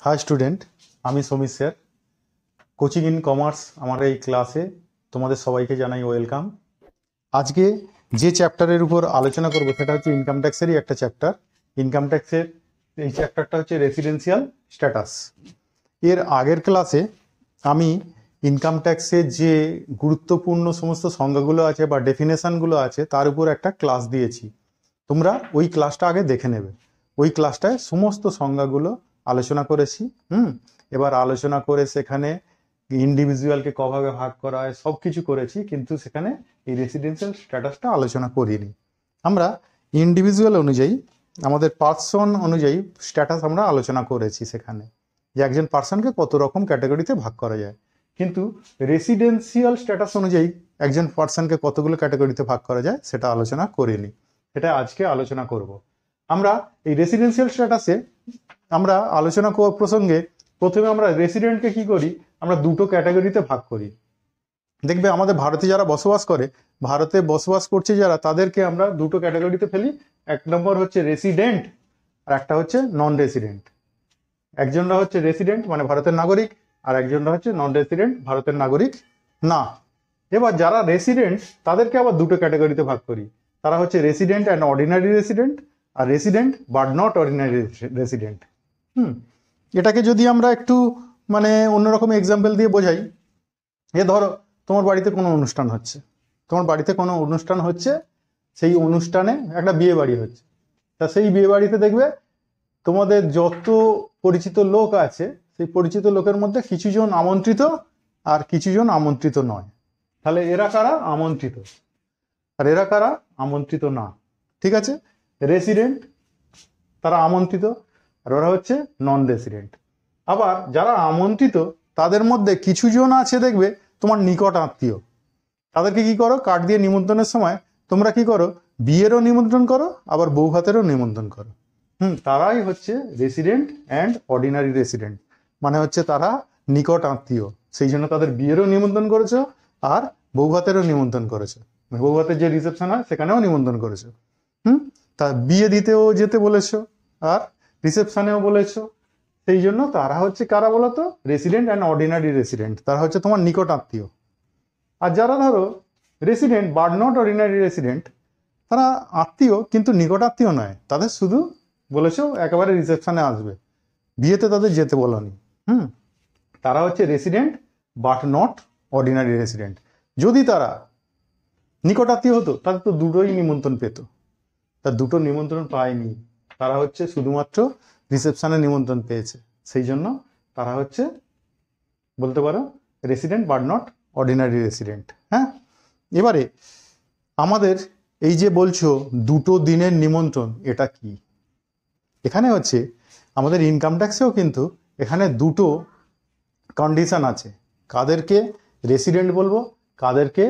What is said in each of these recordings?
High student আমি Samir sir coaching इन commerce আমার এই ক্লাসে তোমাদের সবাইকে জানাই ওয়েলকাম। আজকে যে চ্যাপ্টারের উপর আলোচনা করব সেটা হচ্ছে ইনকাম ট্যাক্সেরই একটা চ্যাপ্টার। ইনকাম ট্যাক্সের এই চ্যাপ্টারটা হচ্ছে রেসিডেন্সিয়াল স্ট্যাটাস। এর আগের ক্লাসে আমি ইনকাম ট্যাক্সের যে গুরুত্বপূর্ণ সমস্ত সংজ্ঞাগুলো আছে বা ডেফিনেশনগুলো আছে তার উপর একটা ক্লাস দিয়েছি। তোমরা ওই ক্লাসটা আগে দেখে নেবে। ওই ক্লাসটায় সমস্ত সংজ্ঞাগুলো আলোচনা করেছি। এবার আলোচনা করে সেখানে ইন্ডিভিজুয়ালকে কভাবে ভাগ করা হয় সব কিছু করেছি, কিন্তু সেখানে এই রেসিডেন্সিয়াল স্ট্যাটাসটা আলোচনা করিনি। আমরা ইন্ডিভিজুয়াল অনুযায়ী আমাদের পার্সন অনুযায়ী স্ট্যাটাস আমরা আলোচনা করেছি সেখানে, যে একজন পার্সনকে কত রকম ক্যাটাগরিতে ভাগ করা যায়, কিন্তু রেসিডেন্সিয়াল স্ট্যাটাস অনুযায়ী একজন পার্সনকে কতগুলো ক্যাটাগরিতে ভাগ করা যায় সেটা আলোচনা করিনি। এটা আজকে আলোচনা করব। আমরা এই রেসিডেন্সিয়াল স্ট্যাটাসে আমরা আলোচনা প্রসঙ্গে প্রথমে আমরা রেসিডেন্টকে কি করি, আমরা দুটো ক্যাটাগরিতে ভাগ করি। দেখবে আমাদের ভারতে যারা বসবাস করে, ভারতে বসবাস করছে যারা, তাদেরকে আমরা দুটো ক্যাটাগরিতে ফেলি। এক নম্বর হচ্ছে রেসিডেন্ট আর একটা হচ্ছে নন রেসিডেন্ট। একজনরা হচ্ছে রেসিডেন্ট মানে ভারতের নাগরিক, আর একজনরা হচ্ছে নন রেসিডেন্ট, ভারতের নাগরিক না। এবার যারা রেসিডেন্ট তাদেরকে আবার দুটো ক্যাটাগরিতে ভাগ করি। তারা হচ্ছে রেসিডেন্ট অ্যান্ড অর্ডিনারি রেসিডেন্ট আর resident but not ordinary resident. এটাকে যদি আমরা একটু মানে অন্যরকম এক্সাম্পল দিয়ে বোঝাই, ধরো তোমার বাড়িতে কোনো অনুষ্ঠান হচ্ছে, সেই অনুষ্ঠানে একটা বিয়ে বাড়ি হচ্ছে। তা সেই বিয়ে বাড়িতে দেখবে তোমাদের যত পরিচিত লোক আছে, সেই পরিচিত লোকের মধ্যে কিছুজন আমন্ত্রিত আর কিছুজন আমন্ত্রিত নয়। তাহলে এরা কারা? আমন্ত্রিত। আর এরা কারা? আমন্ত্রিত না। ঠিক আছে, রেসিডেন্ট তারা আমন্ত্রিত, আর ওরা হচ্ছে নন রেসিডেন্ট। আবার যারা আমন্ত্রিত তাদের মধ্যে কিছুজন আছে দেখবে তোমার নিকট আত্মীয়, তাদেরকে কি করো, কার্ড দিয়ে নিমন্ত্রণের সময় তোমরা কি করো, বিয়েরও নিমন্ত্রণ করো আবার বউ ভাতেরও নিমন্ত্রণ করো। তারাই হচ্ছে রেসিডেন্ট অ্যান্ড অর্ডিনারি রেসিডেন্ট, মানে হচ্ছে তারা নিকট আত্মীয়, সেই জন্য তাদের বিয়েরও নিমন্ত্রণ করেছো আর বউ ভাতেরও নিমন্ত্রণ করেছো। বউ ভাতের যে রিসেপশন হয় সেখানেও নিমন্ত্রণ করেছো। তা বিয়ে দিতেও যেতে বলেছো আর রিসেপশনেও বলেছো, সেই জন্য তারা হচ্ছে কারা বলতো? Resident and ordinary resident. তারা হচ্ছে তোমার নিকট আত্মীয়। আর যারা ধরো resident but not ordinary resident, তারা আত্মীয় কিন্তু নিকট আত্মীয় নয়, তাদের শুধু বলেছো একেবারে রিসেপশনে আসবে, বিয়েতে তাদের যেতে বলনি। তারা হচ্ছে resident but not ordinary resident. যদি তারা নিকট আত্মীয় হতো তাদের তো দুটোই নিমন্ত্রণ পেত, তার দুটো নিমন্ত্রণ পায়নি, তারা হচ্ছে শুধুমাত্র রিসেপশনে নিমন্ত্রণ পেয়েছে, সেই জন্য তারা হচ্ছে বলতে পারো resident but not ordinary resident. এবারে আমাদের এই যে বলছো দুটো দিনের নিমন্ত্রণ, এটা কি? এখানে হচ্ছে আমাদের ইনকাম ট্যাক্সেও কিন্তু এখানে দুটো কন্ডিশন আছে, কাদেরকে রেসিডেন্ট বলবো, কাদেরকে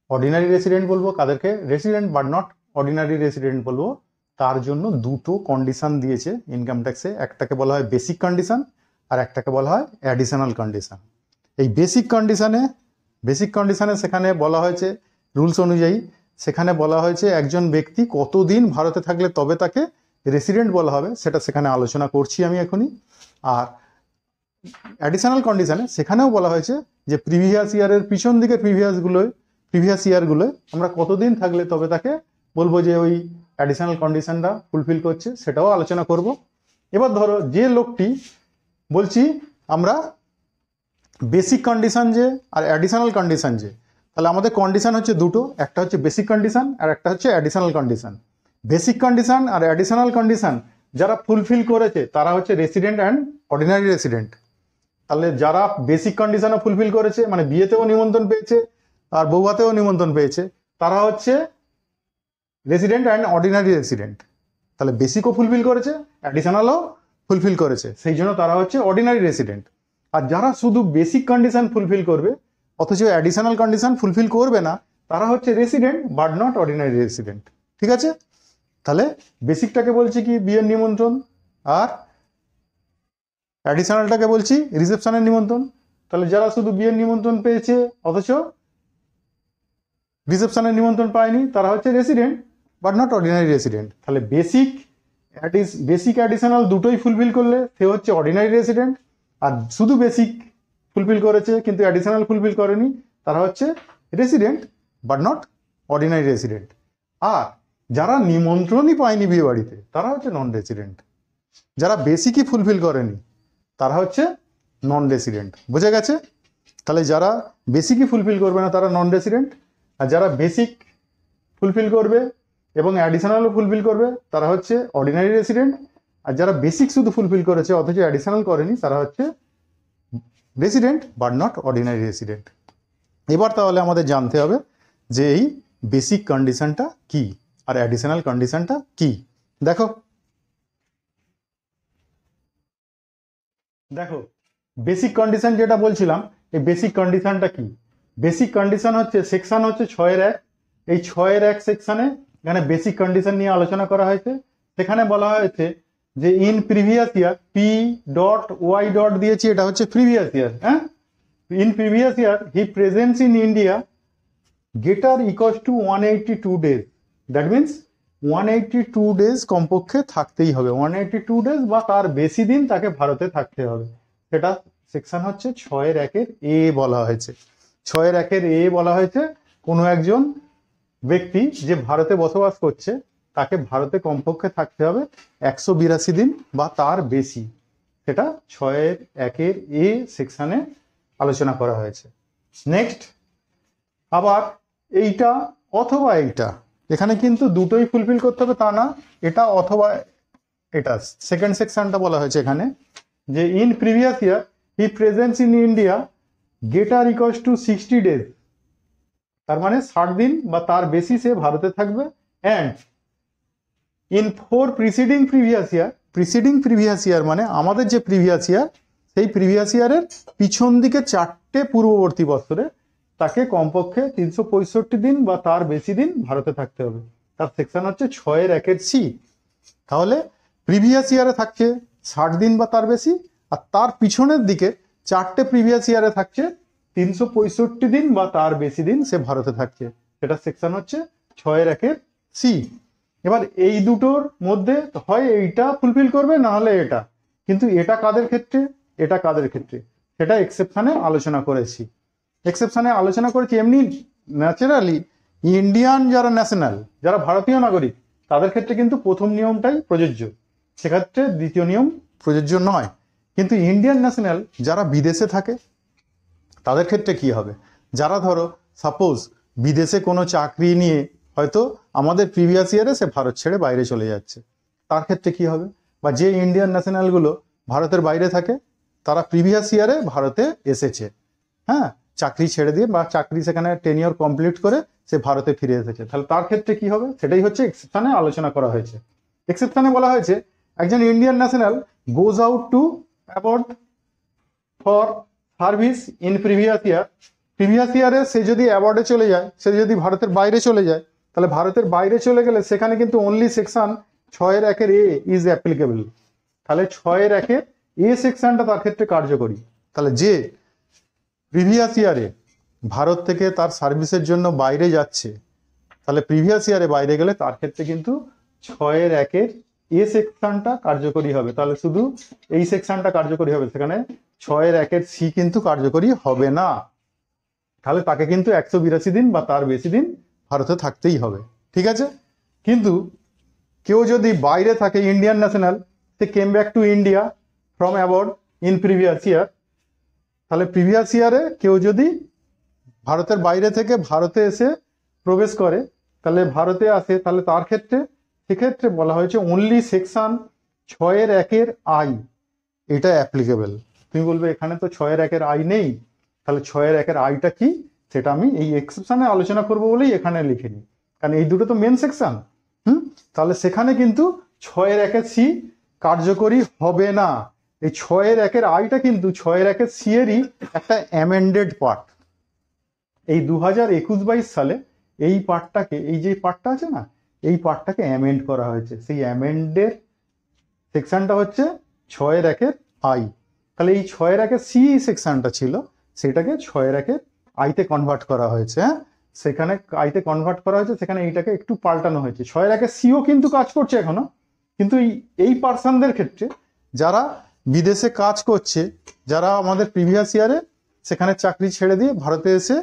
অর্ডিনারি রেসিডেন্ট বলবো, কাদেরকে resident but not ordinary resident বলবো। তার জন্য দুটো কন্ডিশন দিয়েছে ইনকাম ট্যাক্সে, একটাকে বলা হয় বেসিক কন্ডিশন আর একটাকে বলা হয় অ্যাডিশনাল কন্ডিশন। এই বেসিক কন্ডিশনে সেখানে বলা হয়েছে রুলস অনুযায়ী, সেখানে বলা হয়েছে একজন ব্যক্তি কতদিন ভারতে থাকলে তবে তাকে রেসিডেন্ট বলা হবে, সেটা সেখানে আলোচনা করছি আমি এখনই। আর অ্যাডিশনাল কন্ডিশনে সেখানেও বলা হয়েছে যে প্রিভিয়াস ইয়ারের পিছন দিকের প্রিভিয়াস ইয়ারগুলোয় আমরা কতদিন থাকলে তবে তাকে বলবো যে ওই অ্যাডিশনাল কন্ডিশনটা ফুলফিল করছে, সেটাও আলোচনা করব। এবার ধরো যে লোকটি বলছি আমরা বেসিক কন্ডিশন যে আর অ্যাডিশনাল কন্ডিশন যে, তাহলে আমাদের কন্ডিশন হচ্ছে দুটো, একটা হচ্ছে বেসিক কন্ডিশন আর একটা হচ্ছে অ্যাডিশনাল কন্ডিশন। বেসিক কন্ডিশন আর অ্যাডিশনাল কন্ডিশন যারা ফুলফিল করেছে তারা হচ্ছে রেসিডেন্ট অ্যান্ড অর্ডিনারি রেসিডেন্ট। তাহলে যারা বেসিক কন্ডিশনও ফুলফিল করেছে, মানে বিয়েতেও নিমন্ত্রণ পেয়েছে আর বউভাতেও নিমন্ত্রণ পেয়েছে, তারা হচ্ছে রেসিডেন্ট অ্যান্ড অর্ডিনারি রেসিডেন্ট। তাহলে বেসিকও ফুলফিল করেছে, অ্যাডিশনালও ফুলফিল করেছে, সেই জন্য তারা হচ্ছে অর্ডিনারি রেসিডেন্ট। আর যারা শুধু বেসিক কন্ডিশন ফুলফিল করবে অথচ অ্যাডিশনাল কন্ডিশন ফুলফিল করবে না, তারা হচ্ছে resident but not ordinary resident. ঠিক আছে, তাহলে বেসিকটাকে বলছি কি বিয়ের নিমন্ত্রণ, আর অ্যাডিশনালটাকে বলছি রিসেপশনের নিমন্ত্রণ। তাহলে যারা শুধু বিয়ের নিমন্ত্রণ পেয়েছে অথচ রিসেপশনের নিমন্ত্রণ পায়নি, তারা হচ্ছে resident but not ordinary resident. তাহলে বেসিক, বেসিক অ্যাডিশনাল দুটোই ফুলফিল করলে সে হচ্ছে অর্ডিনারি রেসিডেন্ট, আর শুধু বেসিক ফুলফিল করেছে কিন্তু অ্যাডিশনাল ফুলফিল করেনি তারা হচ্ছে resident but not ordinary resident. আর যারা নিমন্ত্রণই পায়নি বিয়ে বাড়িতে তারা হচ্ছে নন রেসিডেন্ট। যারা বেসিকই ফুলফিল করেনি তারা হচ্ছে নন রেসিডেন্ট। বুঝে গেছে? তাহলে যারা বেসিকই ফুলফিল করবে না তারা নন রেসিডেন্ট, আর যারা বেসিক ফুলফিল করবে এবং অ্যাডিশনালও ফুলফিল করবে তারা হচ্ছে অর্ডিনারি রেসিডেন্ট, আর যারা বেসিক শুধু ফুলফিল করেছে অথচ অ্যাডিশনাল করেনি তারা হচ্ছে resident but not ordinary resident. এবার তাহলে আমাদের জানতে হবে যে এই বেসিক কন্ডিশনটা কি আর অ্যাডিশনাল কন্ডিশনটা কি। দেখো দেখো বেসিক কন্ডিশন যেটা বলছিলাম, এই বেসিক কন্ডিশনটা কি? বেসিক কন্ডিশন হচ্ছে সেকশন হচ্ছে 6-1। এই 6-1 সেকশনে এখানে বেসিক কন্ডিশন নিয়ে আলোচনা করা হয়েছে। সেখানে বলা হয়েছে যে in previous year P dot Y dot দিয়েছি, এটা হচ্ছে প্রিভিয়াস ইয়ার। হ্যাঁ, in previous year he presents in India greater equals to 182 days. That means 182 days কমপক্ষে থাকতেই হবে, 182 ডেজ বা তার বেশি দিন তাকে ভারতে থাকতে হবে। সেটা সেকশন হচ্ছে 6-1 এ বলা হয়েছে। 6-1 এ বলা হয়েছে কোনো একজন ব্যক্তি যে ভারতে বসবাস করছে তাকে ভারতে কমপক্ষে থাকতে হবে 182 দিন বা তার বেশি। সেটা 6-1 এ সেকশনে আলোচনা করা হয়েছে। নেক্সট, আবার এইটা অথবা এইটা, এখানে কিন্তু দুটোই ফুলফিল করতে হবে তা না, এটা অথবা এটা। সেকেন্ড সেকশনটা বলা হয়েছে এখানে যে in previous year he presents in India greater equals to 60 days, তার মানে 60 দিন বা তার বেশি সে ভারতে থাকবে। অ্যান্ড ইন 4 প্রিসিডিং প্রিভিয়াস ইয়ার মানে আমাদের যে প্রিভিয়াস ইয়ার, সেই প্রিভিয়াস ইয়ারের পিছন দিকে 4টে পূর্ববর্তী বছরে তাকে কমপক্ষে 365 দিন বা তার বেশি দিন ভারতে থাকতে হবে। তার সেকশন হচ্ছে 6-1 সি। তাহলে প্রিভিয়াস ইয়ারে থাকছে 60 দিন বা তার বেশি, আর তার পিছনের দিকে 4টে প্রিভিয়াস ইয়ারে থাকছে 365 দিন বা তার বেশি দিন সে ভারতে থাকছে। সেটা সেকশন হচ্ছে 6-1 সি। এবার এই দুটোর মধ্যে হয় এইটা ফুলফিল করবে না হলে এটা, কিন্তু এটা কাদের ক্ষেত্রে এটা কাদের ক্ষেত্রে সেটা এক্সেপশনে আলোচনা করেছি। এমনি ন্যাচারালি ইন্ডিয়ান যারা ন্যাশনাল, যারা ভারতীয় নাগরিক, তাদের ক্ষেত্রে কিন্তু প্রথম নিয়মটাই প্রযোজ্য, সেক্ষেত্রে দ্বিতীয় নিয়ম প্রযোজ্য নয়। কিন্তু ইন্ডিয়ান ন্যাশনাল যারা বিদেশে থাকে তাদের ক্ষেত্রে কি হবে? যারা ধরো সাপোজ বিদেশে কোনো চাকরি নিয়ে হয়তো আমাদের প্রিভিয়াস ইয়ারে সে ভারত ছেড়ে বাইরে চলে যাচ্ছে, তার ক্ষেত্রে কি হবে? বা যে ইন্ডিয়ান ন্যাশনালগুলো ভারতের বাইরে থাকে তারা প্রিভিয়াস ইয়ারে ভারতে এসেছে, হ্যাঁ, চাকরি ছেড়ে দিয়ে বা চাকরি সেখানে টেনিওর কমপ্লিট করে সে ভারতে ফিরে এসেছে, তাহলে তার ক্ষেত্রে কি হবে? সেটাই হচ্ছে এক্সেপশনে আলোচনা করা হয়েছে। এক্সেপশনে বলা হয়েছে একজন Indian national goes out to abode for service in previous ইয়ারে সে যদি অ্যাওয়ার্ডে চলে যায়, সে যদি ভারতের বাইরে চলে যায়, তাহলে ভারতের বাইরে চলে গেলে সেখানে কিন্তু only section 6-1 A is applicable. তাহলে 6-1 এ সেকশনটা তার ক্ষেত্রে কার্যকরী। তাহলে যে প্রিভিয়াস ইয়ারে ভারত থেকে তার সার্ভিসের জন্য বাইরে যাচ্ছে, তাহলে প্রিভিয়াস ইয়ারে বাইরে গেলে তার ক্ষেত্রে কিন্তু 6-1 এ সেকশনটা কার্যকরী হবে। তাহলে শুধু এই সেকশনটা কার্যকরী হবে, সেখানে 6-1 সি কিন্তু কার্যকরী হবে না। তাহলে তাকে কিন্তু 182 দিন বা তার বেশি দিন ভারতে থাকতেই হবে, ঠিক আছে? কিন্তু কেউ যদি বাইরে থাকে, Indian national, say came back to India from abode in previous year, তাহলে প্রিভিয়াস ইয়ারে কেউ যদি ভারতের বাইরে থেকে ভারতে এসে প্রবেশ করে, তাহলে ভারতে আসে, তাহলে তার ক্ষেত্রে সেক্ষেত্রে বলা হয়েছে অনলি সেকশন 6-1 আই এটা অ্যাপ্লিকেবল। তুমি বলবে এখানে তো 6-1 আই নেই, তাহলে 6-1 আইটা কি সেটা আমি এই এক্সেপশনে আলোচনা করবো বলেই এখানে লিখে নিই, কারণ এই দুটো তো মেন সেকশন। তাহলে সেখানে কিন্তু 6-1 সি কার্যকরী হবে না। এই 6-1 আইটা কিন্তু 6-1 সি এরই একটা অ্যামেন্ডেড পার্ট। এই 2021-22 সালে এই পার্টটাকে, এই যে পার্টটা আছে না, এই পার্টটাকে অ্যামেন্ড করা হয়েছে। সেই অ্যামেন্ডের সেকশনটা হচ্ছে 6-1 আই। তাহলে এই 6-1 সি সেকশনটা ছিল, সেটাকে 6-1 আইতে কনভার্ট করা হয়েছে। হ্যাঁ, সেখানে আইতে কনভার্ট করা হয়েছে, সেখানে এইটাকে একটু পাল্টানো হয়েছে। 6-1 সিও কিন্তু কাজ করছে এখনো, কিন্তু এই পার্সনদের ক্ষেত্রে যারা বিদেশে কাজ করছে, যারা আমাদের প্রিভিয়াস ইয়ারে সেখানে চাকরি ছেড়ে দিয়ে ভারতে এসে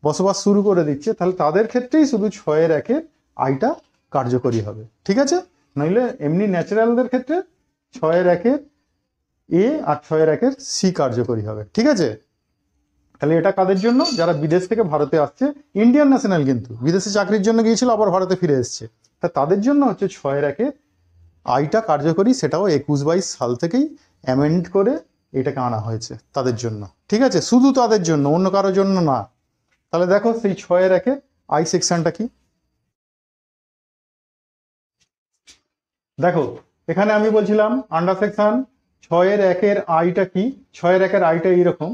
বসবাস শুরু করে দিচ্ছে, তাহলে তাদের ক্ষেত্রেই শুধু 6-1 আইটা কার্যকরী হবে। ঠিক আছে, নইলে এমনি ন্যাচারালদের ক্ষেত্রে 6-1 এ আর 6-1 সি কার্যকরী হবে। ঠিক আছে, তাহলে এটা কাদের জন্য? যারা বিদেশ থেকে ভারতে আসছে, ইন্ডিয়ান ন্যাশনাল কিন্তু বিদেশে চাকরির জন্য গিয়েছিল আবার ভারতে ফিরে এসছে, তা তাদের জন্য হচ্ছে 6-1 আইটা কার্যকরী, সেটাও 21-22 সাল থেকেই অ্যামেন্ড করে এটাকে আনা হয়েছে তাদের জন্য। ঠিক আছে, শুধু তাদের জন্য, অন্য কারোর জন্য না। তাহলে দেখো সেই 6-1 আই সেকশনটা কি। দেখো এখানে আমি বলছিলাম আন্ডার সেকশন 6-1 আইটা কি। 6-1 আইটা এইরকম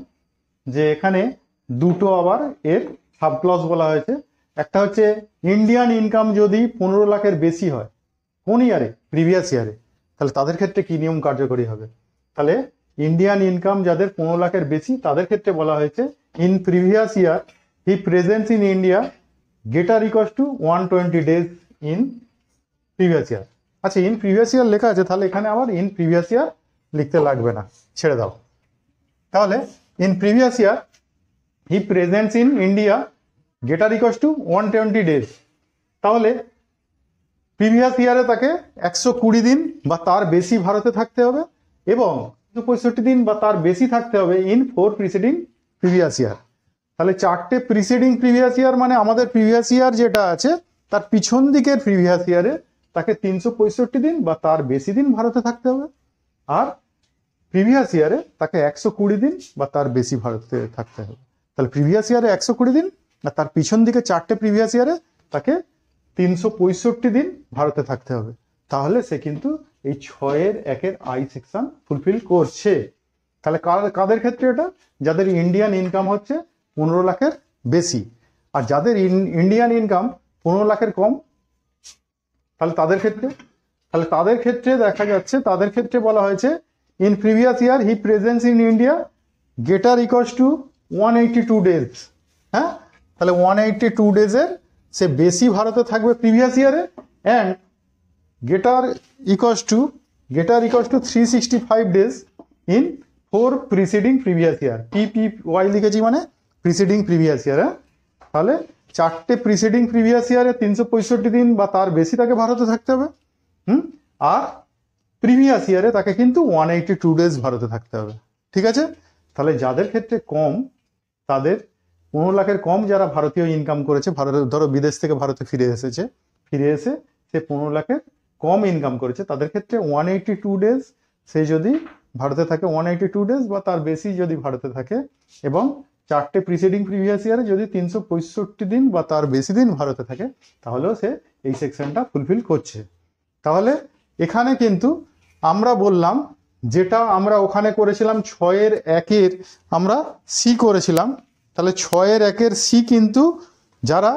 যে এখানে দুটো আবার এর সাব ক্লজ বলা হয়েছে। একটা হচ্ছে ইন্ডিয়ান ইনকাম যদি 15 লাখের বেশি হয় কোন ইয়ারে? প্রিভিয়াস ইয়ারে, তাহলে তাদের ক্ষেত্রে কি নিয়ম কার্যকরী হবে? তাহলে ইন্ডিয়ান ইনকাম যাদের 15 লাখের বেশি তাদের ক্ষেত্রে বলা হয়েছে in previous year he presence in India greater equals to 120 days in previous year. আচ্ছা, ইন প্রিভিয়াস ইয়ার লেখা আছে, তাহলে এখানে আবার ইন প্রিভিয়াস ইয়ার লিখতে লাগবে না, ছেড়ে দাও। তাহলে in previous year he presents in India greater equals to 120 days. তাহলে প্রিভিয়াস ইয়ারে তাকে 120 দিন বা তার বেশি ভারতে থাকতে হবে এবং 65 দিন বা তার বেশি থাকতে হবে ইন 4 প্রিসিডিং প্রিভিয়াস ইয়ার। তাহলে 4টে প্রিসিডিং প্রিভিয়াস ইয়ার মানে আমাদের প্রিভিয়াস ইয়ার যেটা আছে তার পিছন দিকের প্রিভিয়াস ইয়ারে তাকে 365 দিন বা তার বেশি দিন ভারতে থাকতে হবে, আর প্রিভিয়াস ইয়ারে তাকে 120 দিন বা তার বেশি ভারতে থাকতে হবে। তাহলে প্রিভিয়াস ইয়ারে 120 দিন আর তার পিছন দিকে 4টে প্রিভিয়াস ইয়ারে তাকে 365 দিন ভারতে থাকতে হবে। তাহলে সে কিন্তু এই 6-1 আই সেকশন ফুলফিল করছে। তাহলে কাদের ক্ষেত্রে এটা? যাদের ইন্ডিয়ান ইনকাম হচ্ছে 15 লাখের বেশি, আর যাদের ইন্ডিয়ান ইনকাম 15 লাখের কম, তাহলে তাদের ক্ষেত্রে দেখা যাচ্ছে, তাদের ক্ষেত্রে বলা হয়েছে in previous year he presence in India greater equals to 182 days. হ্যাঁ, তাহলে 182 ডেজের সে বেশি ভারতে থাকবে প্রিভিয়াস ইয়ারে, and greater equals to 365 days in 4 preceding previous year. PPY লিখেছি মানে প্রিসিডিং প্রিভিয়াস ইয়ার। তাহলে 4টে প্রিসিডিং প্রিভিয়াস ইয়ারে 365 দিন বা তার বেশি তাকে ভারতে থাকতে হবে, আর প্রিভিয়াস ইয়ারে তাকে কিন্তু 182 ডেজ ভারতে থাকতে হবে। ঠিক আছে, তাহলে যাদের ক্ষেত্রে কম, তাদের 15 লাখের কম যারা ভারতীয় ইনকাম করেছে, ধরো বিদেশ থেকে ভারতে ফিরে এসে সে 15 লাখের কম ইনকাম করেছে, তাদের ক্ষেত্রে 182 ডেজ সে যদি ভারতে থাকে, 182 ডেজ বা তার বেশি যদি ভারতে থাকে, এবং 4টে প্রিসিডিং প্রিভিয়াস ইয়ারে যদি 365 দিন বা তার বেশি দিন ভারতে থাকে, তাহলেও সে এই সেকশনটা ফুলফিল করছে। তাহলে এখানে কিন্তু আমরা বললাম, যেটা আমরা ওখানে করেছিলাম 6-1 আমরা সি করেছিলাম, তাহলে 6-1 সি কিন্তু যারা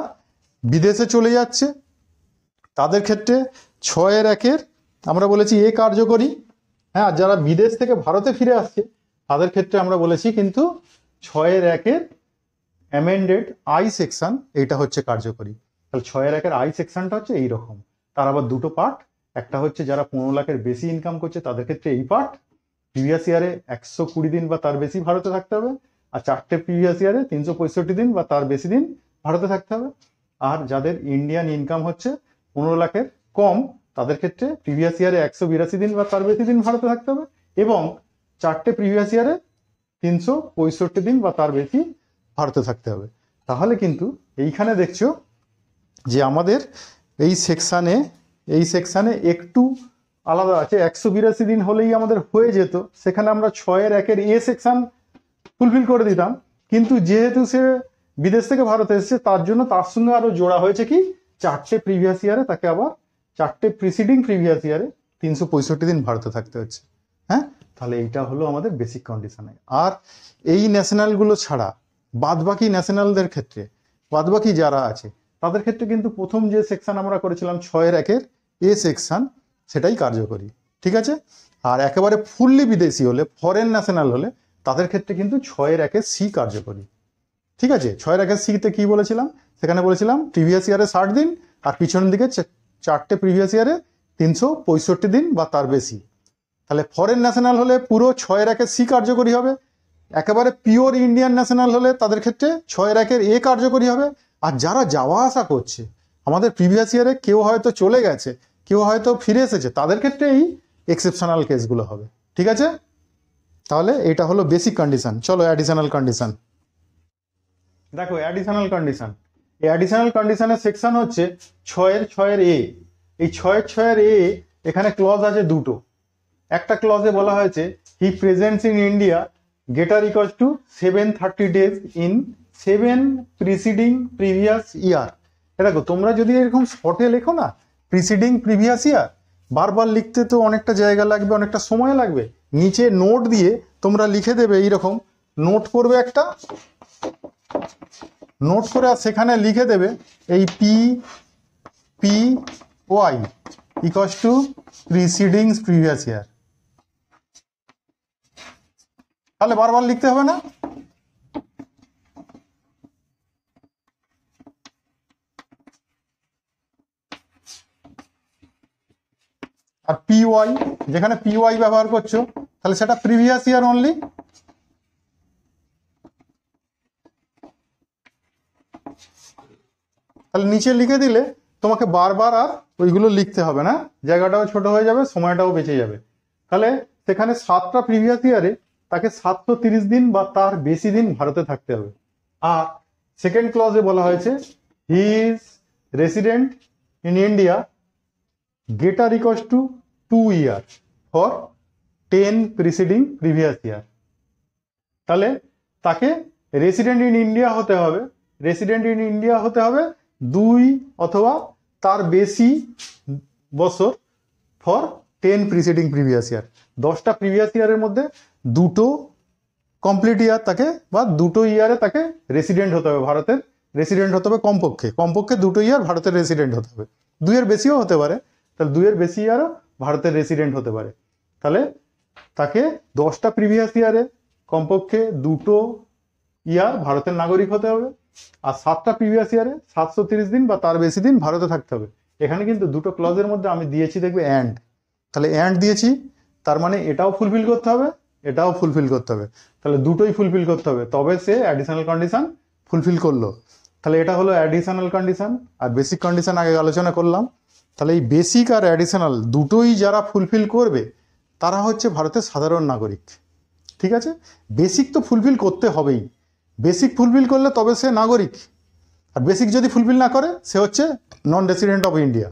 বিদেশে চলে যাচ্ছে তাদের ক্ষেত্রে 6-1 আমরা বলেছি এ কার্যকরী। হ্যাঁ, যারা বিদেশ থেকে ভারতে ফিরে আসছে তাদের ক্ষেত্রে আমরা বলেছি কিন্তু 6-1 অ্যামেন্ডেড আই সেকশন এটা হচ্ছে কার্যকরী। তাহলে 6-1 আই সেকশনটা হচ্ছে এইরকম। তার আবার দুটো পার্ট, একটা হচ্ছে যারা 15 লাখের বেশি ইনকাম করছে তাদের ক্ষেত্রে এই পার্ট, প্রিভিয়াস ইয়ারে 120 দিন বা তার বেশি ভারতে থাকতে হবে, আর 4টে প্রিভিয়াস ইয়ারে 365 দিন বা তার বেশি দিন ভারতে থাকতে হবে। আর যাদের ইন্ডিয়ান ইনকাম হচ্ছে 15 লাখের কম তাদের ক্ষেত্রে প্রিভিয়াস ইয়ারে 182 দিন বা তার বেশি দিন ভারতে থাকতে হবে, এবং 4টে প্রিভিয়াস ইয়ারে 365 দিন বা তার বেশি ভারতে থাকতে হবে। তাহলে কিন্তু এইখানে দেখছো যে আমাদের এই সেকশানে একটু আলাদা আছে। 182 দিন হলেই আমাদের হয়ে যেত, সেখানে আমরা 6-1 এ সেকশন ফুলফিল করে দিতাম, কিন্তু যেহেতু সে বিদেশ থেকে ভারতে এসেছে তার জন্য তার সঙ্গে আরো জোড়া হয়েছে কি 4টে প্রিভিয়াস ইয়ারে তাকে আবার 4টে প্রিসিডিং প্রিভিয়াস ইয়ারে 365 দিন ভারতে থাকতে হচ্ছে। হ্যাঁ, তাহলে এইটা হলো আমাদের বেসিক কন্ডিশনে। আর এই ন্যাশনালগুলো ছাড়া বাদবাকি ন্যাশনালদের ক্ষেত্রে, বাদবাকি যারা আছে তাদের ক্ষেত্রে কিন্তু প্রথম যে সেকশন আমরা করেছিলাম 6-1 এ সেকশন সেটাই কার্যকরী। ঠিক আছে, আর একেবারে ফুললি বিদেশি হলে, ফরেন ন্যাশনাল হলে তাদের ক্ষেত্রে কিন্তু 6-1 সি কার্যকরী। ঠিক আছে, 6-1 সিতে কি বলেছিলাম? সেখানে বলেছিলাম প্রিভিয়াস ইয়ারে 60 দিন আর পিছনের দিকে 4টে প্রিভিয়াস ইয়ারে 365 দিন বা তার বেশি। তাহলে ফরেন ন্যাশনাল হলে পুরো 6-1 কার্যকরী হবে। একেবারে পিওর ইন্ডিয়ান ন্যাশনাল হলে তাদের ক্ষেত্রে 6-1 কার্যকরী হবে। আর যারা যাওয়া আসা করছে, আমাদের প্রিভিয়াস ইয়ারে কেউ হয়তো চলে গেছে, কেউ হয়তো ফিরে এসেছে, তাদের ক্ষেত্রে এই এক্সেপশনাল কেসগুলো হবে। ঠিক আছে, তাহলে এটা হলো বেসিক কন্ডিশন। চলো অ্যাডিশনাল কন্ডিশন দেখো। অ্যাডিশনাল কন্ডিশন, এই অ্যাডিশনাল কন্ডিশনের সেকশন হচ্ছে 6-6 এই 6-6 এখানে ক্লজ আছে দুটো। একটা ক্লজে বলা হয়েছে he presents in India greater equals to 730 days in 7 preceding previous year. দেখো তোমরা যদি এরকম শর্টে লেখো না, প্রিসিডিং প্রিভিয়াস ইয়ার, বারবার লিখতে তো অনেকটা জায়গা লাগবে, অনেকটা সময় লাগবে। নিচে নোট দিয়ে তোমরা লিখে দেবে, এইরকম নোট করবে একটা, নোট করে আর সেখানে লিখে দেবে এই PY equals to preceding previous year. তাহলে বারবার লিখতে হবে না। আর PY, যেখানে PY ব্যবহার করছো তাহলে সেটা প্রিভিয়াস ইয়ার অনলি। তাহলে নিচে লিখে দিলে তোমাকে বারবার আর ওইগুলো লিখতে হবে না, জায়গাটাও ছোট হয়ে যাবে, সময়টাও বেঁচে যাবে। তাহলে সেখানে 7টা প্রিভিয়াস ইয়ারে তাকে 730 দিন বা তার বেশি দিন ভারতে থাকতে হবে। আর সেকেন্ড ক্লজে বলা হয়েছে he is resident in India greater equals to 2 years for 10 preceding previous year. তাহলে তাকে রেসিডেন্ট ইন ইন্ডিয়া হতে হবে, রেসিডেন্ট ইন ইন্ডিয়া হতে হবে 2 অথবা তার বেশি বছর ফর 10 প্রিসিডিং প্রিভিয়াস ইয়ার। 10টা প্রিভিয়াস ইয়ারের মধ্যে 2টো কমপ্লিট ইয়ার তাকে, বা 2টো ইয়ারে তাকে রেসিডেন্ট হতে হবে, ভারতের রেসিডেন্ট হতে হবে কমপক্ষে 2টো ইয়ার ভারতের রেসিডেন্ট হতে হবে। 2-এর বেশিও হতে পারে, তাহলে 2-এর বেশি ইয়ারও ভারতের রেসিডেন্ট হতে পারে। তাহলে তাকে 10টা প্রিভিয়াস ইয়ারে কমপক্ষে 2টো ইয়ার ভারতের নাগরিক হতে হবে, আর 7টা প্রিভিয়াস ইয়ারে 730 দিন বা তার বেশি দিন ভারতে থাকতে হবে। এখানে কিন্তু দুটো ক্লজের মধ্যে আমি দিয়েছি দেখবে অ্যান্ড, তাহলে অ্যান্ড দিয়েছি, তার মানে এটাও ফুলফিল করতে হবে, এটাও ফুলফিল করতে হবে। তাহলে দুটোই ফুলফিল করতে হবে, তবে সে অ্যাডিশনাল কন্ডিশন ফুলফিল করলো। তাহলে এটা হলো অ্যাডিশনাল কন্ডিশন। আর বেসিক কন্ডিশন আগে আলোচনা করলাম। তাহলে এই বেসিক আর অ্যাডিশনাল দুটোই যারা ফুলফিল করবে তারা হচ্ছে ভারতের সাধারণ নাগরিক। ঠিক আছে, বেসিক তো ফুলফিল করতে হবেই, বেসিক ফুলফিল করলে তবে সে নাগরিক। আর বেসিক যদি ফুলফিল না করে সে হচ্ছে নন রেসিডেন্ট অফ ইন্ডিয়া।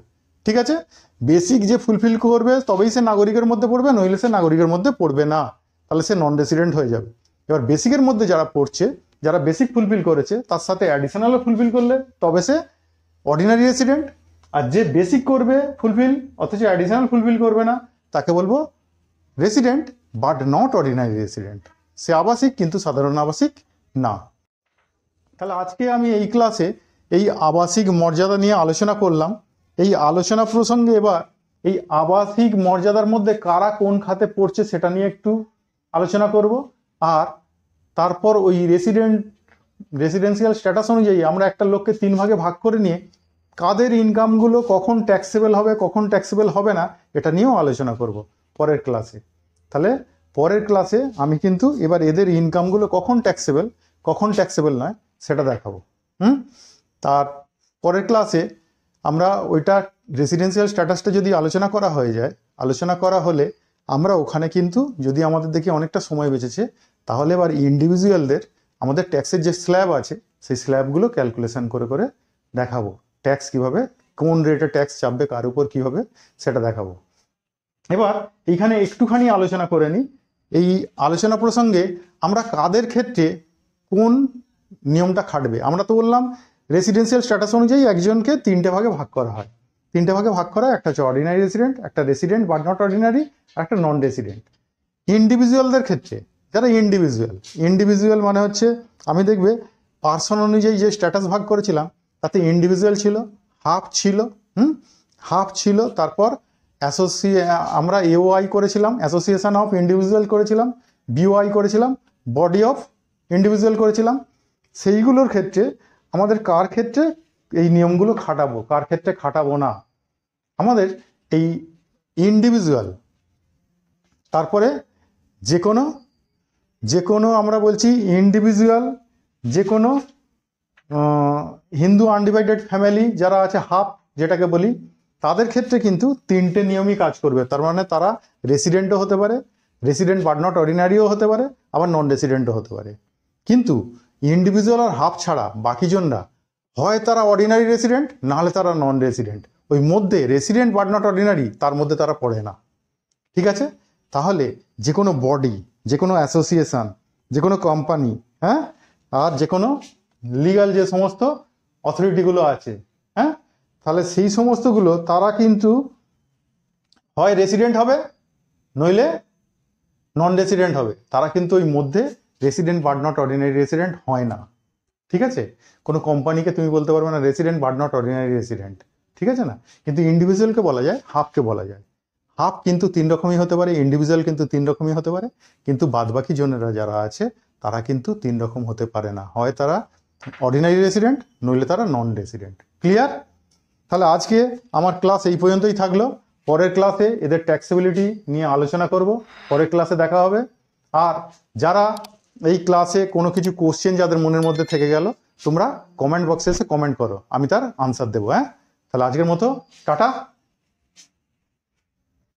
ঠিক আছে, বেসিক যে ফুলফিল করবে তবেই সে নাগরিকের মধ্যে পড়বে, নইলে সে নাগরিকের মধ্যে পড়বে না, তাহলে সে নন রেসিডেন্ট হয়ে যাবে। এবার বেসিকের মধ্যে যারা পড়ছে, যারা বেসিক ফুলফিল করেছে তার সাথে অ্যাডিশনালও ফুলফিল করলে তবে সে অর্ডিনারি রেসিডেন্ট। আর যে বেসিক করবে ফুলফিল অথচ অ্যাডিশনাল ফুলফিল করবে না, তাকে বলবো resident but not ordinary resident. সে আবাসিক কিন্তু সাধারণ আবাসিক না। তাহলে আজকে আমি এই ক্লাসে এই আবাসিক মর্যাদা নিয়ে আলোচনা করলাম। এই আলোচনা প্রসঙ্গে এবার এই আবাসিক মর্যাদার মধ্যে কারা কোন খাতে পড়ছে সেটা নিয়ে একটু আলোচনা করব। আর তারপর ওই রেসিডেন্সিয়াল স্ট্যাটাস অনুযায়ী আমরা একটা লোককে 3 ভাগে ভাগ করে নিয়ে কাদের ইনকামগুলো কখন ট্যাক্সেবল হবে, কখন ট্যাক্সেবল হবে না, এটা নিয়েও আলোচনা করব পরের ক্লাসে। তাহলে পরের ক্লাসে আমি কিন্তু এবার এদের ইনকামগুলো কখন ট্যাক্সেবল নয় সেটা দেখাবো। তার পরের ক্লাসে আমরা ওইটা রেসিডেন্সিয়াল স্ট্যাটাসটা যদি আলোচনা করা হয়ে যায়, আলোচনা করা হলে আমরা ওখানে কিন্তু যদি আমাদের দেখি অনেকটা সময় বেঁচেছে, তাহলে এবার ইন্ডিভিজুয়ালদের আমাদের ট্যাক্সের যে স্ল্যাব আছে সেই স্ল্যাবগুলো ক্যালকুলেশন করে করে দেখাবো। ট্যাক্স কিভাবে, কোন রেটে ট্যাক্স চাপবে, কার উপর কীভাবে সেটা দেখাবো। এবার এইখানে একটুখানি আলোচনা করে নিই এই আলোচনা প্রসঙ্গে আমরা কাদের ক্ষেত্রে কোন নিয়মটা খাটবে। আমরা তো বললাম রেসিডেন্সিয়াল স্ট্যাটাস অনুযায়ী একজনকে 3টে ভাগে ভাগ করা হয়। 3টে ভাগে ভাগ করা, একটা হচ্ছে অর্ডিনারি রেসিডেন্ট, একটা রেসিডেন্ট বাট নট অর্ডিনারি, আর একটা নন রেসিডেন্ট। ইন্ডিভিজুয়ালদের ক্ষেত্রে যারা ইন্ডিভিজুয়াল মানে হচ্ছে আমি দেখবে পার্সন অনুযায়ী যে স্ট্যাটাস ভাগ করেছিলাম তাতে ইন্ডিভিজুয়াল ছিল, হাফ ছিল, তারপর আমরা AOI করেছিলাম, অ্যাসোসিয়েশন অফ ইন্ডিভিজুয়াল করেছিলাম, BOI করেছিলাম, বডি অফ ইন্ডিভিজুয়াল করেছিলাম। সেইগুলোর ক্ষেত্রে আমাদের কার ক্ষেত্রে এই নিয়মগুলো খাটাবো, কার ক্ষেত্রে খাটাবো না, আমাদের এই ইন্ডিভিজুয়াল, তারপরে যে কোনো আমরা বলছি ইন্ডিভিজুয়াল, যে কোনো হিন্দু আনডিভাইডেড ফ্যামিলি যারা আছে হাফ যেটাকে বলি, তাদের ক্ষেত্রে কিন্তু তিনটে নিয়মই কাজ করবে। তার মানে তারা রেসিডেন্টও হতে পারে, রেসিডেন্ট বাট নট অর্ডিনারিও হতে পারে, আবার নন রেসিডেন্টও হতে পারে। কিন্তু ইন্ডিভিজুয়াল আর হাফ ছাড়া বাকিজনরা হয় তারা অর্ডিনারি রেসিডেন্ট, নাহলে তারা নন রেসিডেন্ট। ওই মধ্যে রেসিডেন্ট বাট নট অর্ডিনারি তার মধ্যে তারা পড়ে না। ঠিক আছে? তাহলে যে কোনো বডি, যে কোনো অ্যাসোসিয়েশন, যে কোনো কোম্পানি, হ্যাঁ, আর যে কোনো লিগাল যে সমস্ত অথরিটিগুলো আছে, হ্যাঁ, তাহলে সেই সমস্তগুলো তারা কিন্তু হয় রেসিডেন্ট হবে, নইলে নন রেসিডেন্ট হবে। তারা কিন্তু ওই মধ্যে resident but not ordinary resident হয় না। ঠিক আছে? কোনো কোম্পানিকে তুমি বলতে পারবে না resident but not ordinary resident. ঠিক আছে না? কিন্তু ইন্ডিভিজুয়ালকে বলা যায়, হাফকে বলা যায়। হাফ কিন্তু তিন রকমই হতে পারে, ইন্ডিভিজুয়াল কিন্তু তিন রকমই হতে পারে, কিন্তু বাদবাকি জনেরা যারা আছে তারা কিন্তু তিন রকম হতে পারে না। হয় তারা অর্ডিনারি রেসিডেন্ট, নইলে তারা নন রেসিডেন্ট। ক্লিয়ার? তাহলে আজকে আমার ক্লাস এই পর্যন্তই থাকলো। পরের ক্লাসে এদের ট্যাক্সেবিলিটি নিয়ে আলোচনা করব। পরের ক্লাসে দেখা হবে। আর যারা এই ক্লাসে কোনো কিছু কোশ্চেন যাদের মনের মধ্যে থেকে গেল, তোমরা কমেন্ট বক্সে এসে কমেন্ট করো, আমি তার আনসার দেবো। হ্যাঁ, তাহলে আজকের মতো টাটা।